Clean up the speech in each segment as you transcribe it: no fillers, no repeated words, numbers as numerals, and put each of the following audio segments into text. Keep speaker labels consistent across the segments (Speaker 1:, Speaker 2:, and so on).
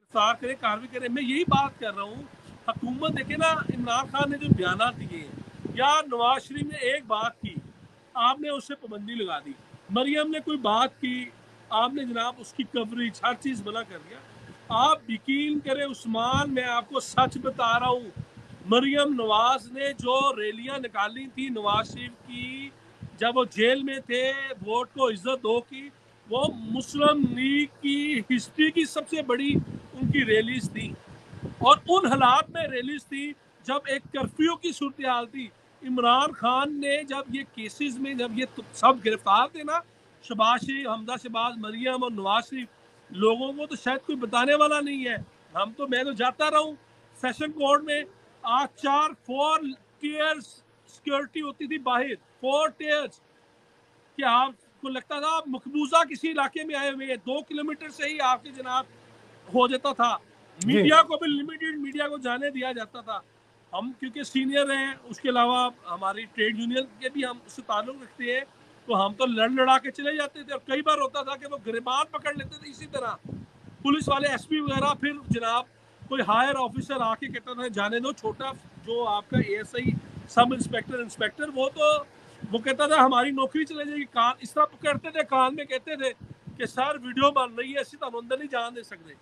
Speaker 1: गिरफ्तार करे, कार्रवाई करे। मैं यही बात कर रहा हूँ, हुकूमत देखे ना, इमरान खान ने जो बयान दिए या नवाज शरीफ ने एक बात की, आपने उससे पाबंदी लगा दी। मरियम ने कोई बात की, आपने जनाब उसकी कवरेज हर चीज मना कर दिया। आप यकीन करें उस्मान, मैं आपको सच बता रहा हूँ, मरियम नवाज ने जो रैलियां निकाली थी नवाज शरीफ की जब वो जेल में थे, वोट को इज्जत दो की, वो मुस्लिम लीग की हिस्ट्री की सबसे बड़ी उनकी रैलीज थी। और उन हालात में रैलीज थी जब एक कर्फ्यू की सूरत हाल थी। इमरान खान ने जब ये केसेस में जब ये सब गिरफ्तार थे ना, शबाज शरीफ, हमजा शबाज, मरियम और नवाज शरीफ, लोगों को तो शायद कोई बताने वाला नहीं है। मैं तो जाता रहा हूँ सेशन कोर्ट में, आज 4 टीयर्स सिक्योरिटी होती थी बाहर, 4 टीयर्स, कि आपको लगता था आप मकबूजा किसी इलाके में आए हुए हैं। 2 किलोमीटर से ही आपके जनाब हो जाता था। मीडिया को भी लिमिटेड मीडिया को जाने दिया जाता था। हम क्योंकि सीनियर हैं, उसके अलावा हमारी ट्रेड यूनियन के भी हम उससे ताल्लुक रखते हैं, तो हम तो लड़ लड़ा के चले जाते थे। और कई बार होता था कि वो गिरबान पकड़ लेते थे, इसी तरह पुलिस वाले एसपी वगैरह, फिर जनाब कोई हायर ऑफिसर आके कहता था जाने दो, छोटा जो आपका एएसआई, सब इंस्पेक्टर, इंस्पेक्टर, वो कहता था हमारी नौकरी चले जाएगी। कान इस तरह पकड़ते थे, कान में कहते थे कि सर वीडियो बन रही है, ऐसी तो हम अंदर नहीं जान दे सकते।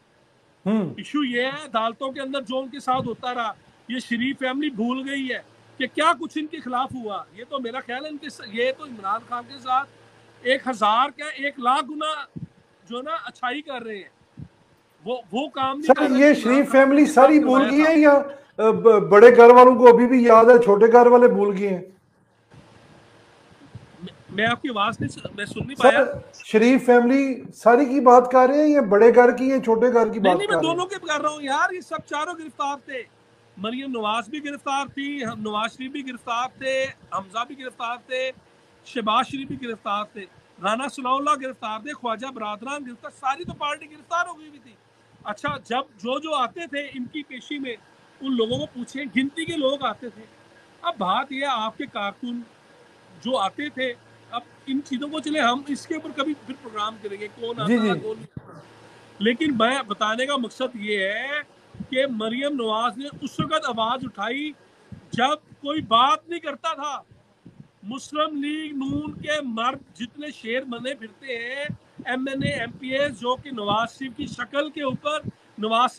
Speaker 1: इशू ये है अदालतों के अंदर जो उनके साथ होता रहा, ये शरीफ फैमिली भूल गई है कि क्या कुछ इनके खिलाफ हुआ। ये तो मेरा ख्याल है ये तो इमरान खान के साथ 1000 क्या 1,00,000 गुना जो ना अच्छाई कर रहे हैं, वो काम नहीं कर रहे।
Speaker 2: ये शरीफ फैमिली सारी भूल गई है या बड़े घर वालों को अभी भी याद है, छोटे घर वाले भूल गए हैं?
Speaker 1: मैं आपकी आवाज मैं सुन नहीं पाया।
Speaker 2: शरीफ फैमिली सारी की बात कर रहे हैं या बड़े घर की या छोटे घर की बात
Speaker 1: नहीं,
Speaker 2: कर रहे हैं?
Speaker 1: मैं दोनों की कर रहा हूँ यार। ये सब चारों गिरफ्तार थे। मरियम नवाज भी गिरफ्तार थी, नवाज शरीफ भी गिरफ्तार थे, हमजा भी गिरफ्तार थे, शहबाज शरीफ भी गिरफ्तार थे, राना सनाउल्लाह गिरफ्तार थे, ख्वाजा बरादरान गिरफ्तार, सारी तो पार्टी गिरफ्तार हो गई भी थी। अच्छा, जब जो आते थे इनकी पेशी में, उन लोगों को पूछे, गिनती के लोग आते थे। अब बात यह, आपके कारकुन जो आते थे, अब इन चीजों को चले हम इसके ऊपर कभी फिर प्रोग्राम करेंगे, कौन आता था कौन नहीं आता। लेकिन मैं बताने का मकसद ये है कि मरियम नवाज ने उस वक्त आवाज उठाई जब कोई बात नहीं करता था। मुस्लिम लीग नून के मर्द जितने शेर बने फिरते हैं, एमएनए एमपीए, जो कि नवाज शरीफ की शक्ल के ऊपर, नवाज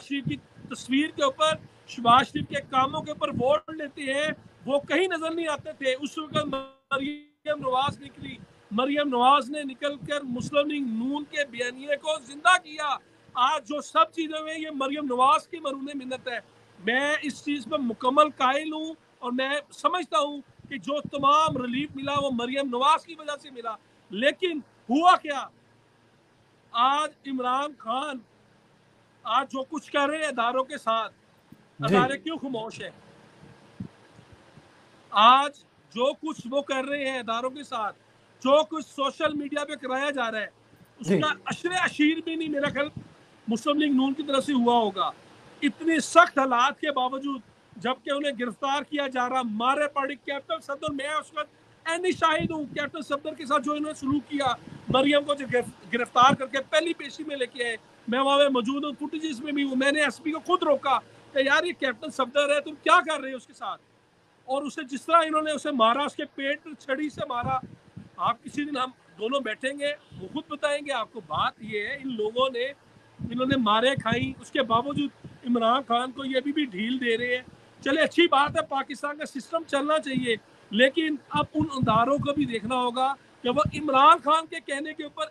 Speaker 1: शरीफ की तस्वीर के ऊपर, शहबाज शरीफ के कामों के ऊपर वोट लेते हैं, वो कहीं नजर नहीं आते थे। उस वक्त मरियम नवाज निकली, मरियम नवाज ने निकलकर मुस्लिम लीग नून के बयानिए को जिंदा किया। आज जो सब चीजें हुई, ये मरियम नवाज की मरूने मिन्नत है। मैं इस चीज पर मुकम्मल कायल हूँ और मैं समझता हूँ कि जो तमाम रिलीफ मिला वो मरियम नवाज की वजह से मिला। लेकिन हुआ क्या, आज इमरान खान आज जो कुछ कर रहे हैं अदारों के साथ, अदारे क्यों खामोश है? आज जो कुछ वो कर रहे हैं अदारों के साथ, जो कुछ सोशल मीडिया पे कराया जा रहा है, उसका अशरे अशीर भी नहीं मेरा ख्याल मुस्लिम लीग नून की तरफ से हुआ होगा। इतने सख्त हालात के बावजूद जबकि उन्हें गिरफ्तार किया जा रहा, मारे पड़ी कैप्टन सफदर, मैं उस वक्त ऐनी शाहिद हूँ कैप्टन सफदर के साथ जो इन्होंने सलूक किया, मरियम को जो गिरफ्तार करके पहली पेशी में लेके आए, मैं वहां पे मौजूद हूँ, फुटेजेस में भी हूँ। मैंने एसपी को खुद रोका कि यार ये कैप्टन सफदर है, तुम क्या कर रहे हो उसके साथ? और उसे जिस तरह इन्होंने उसे मारा, उसके पेट छड़ी से मारा। आप किसी दिन हम दोनों बैठेंगे, वो खुद बताएंगे आपको। बात ये है, इन लोगों ने इन्होंने मारे खाई, उसके बावजूद इमरान खान को ये भी ढील दे रहे हैं। चले अच्छी बात है, पाकिस्तान का सिस्टम चलना चाहिए, लेकिन अब उन अदारों को भी देखना होगा कि वो इमरान खान के कहने के ऊपर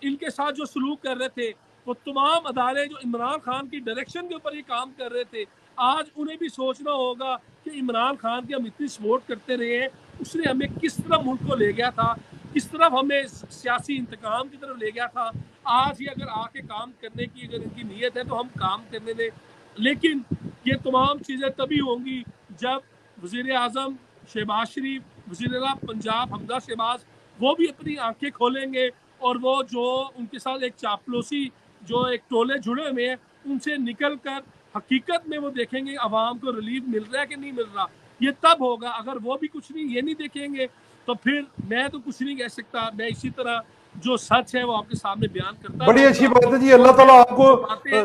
Speaker 1: इनके साथ जो सलूक कर रहे थे, वो तमाम अदारे जो इमरान खान की डायरेक्शन के ऊपर ये काम कर रहे थे, आज उन्हें भी सोचना होगा कि इमरान खान की हम इतनी सपोर्ट करते रहे हैं, उसने हमें किस तरह मुल्क को ले गया था, किस तरफ हमें सियासी इंतकाम की तरफ ले गया था। आज ये अगर आके काम करने की अगर इनकी नीयत है तो हम काम करने दें, लेकिन ये तमाम चीज़ें तभी होंगी जब वज़ीर आज़म शहबाज शरीफ, वज़ीर आला पंजाब हमजा शहबाज, वो भी अपनी आंखें खोलेंगे और वो जो उनके साथ एक चापलूसी जो एक टोले जुड़े हुए हैं, उनसे निकल कर हकीकत में वो देखेंगे आवाम को रिलीफ मिल रहा है कि नहीं मिल रहा। ये तब होगा। अगर वो भी कुछ नहीं, ये नहीं देखेंगे, तो फिर मैं तो कुछ नहीं कह सकता। मैं इसी तरह जो सच है वो आपके सामने बयान करता
Speaker 2: बड़ी
Speaker 1: रहूंगा।
Speaker 2: अच्छी बात है जी, अल्लाह ताला आपको
Speaker 1: बातें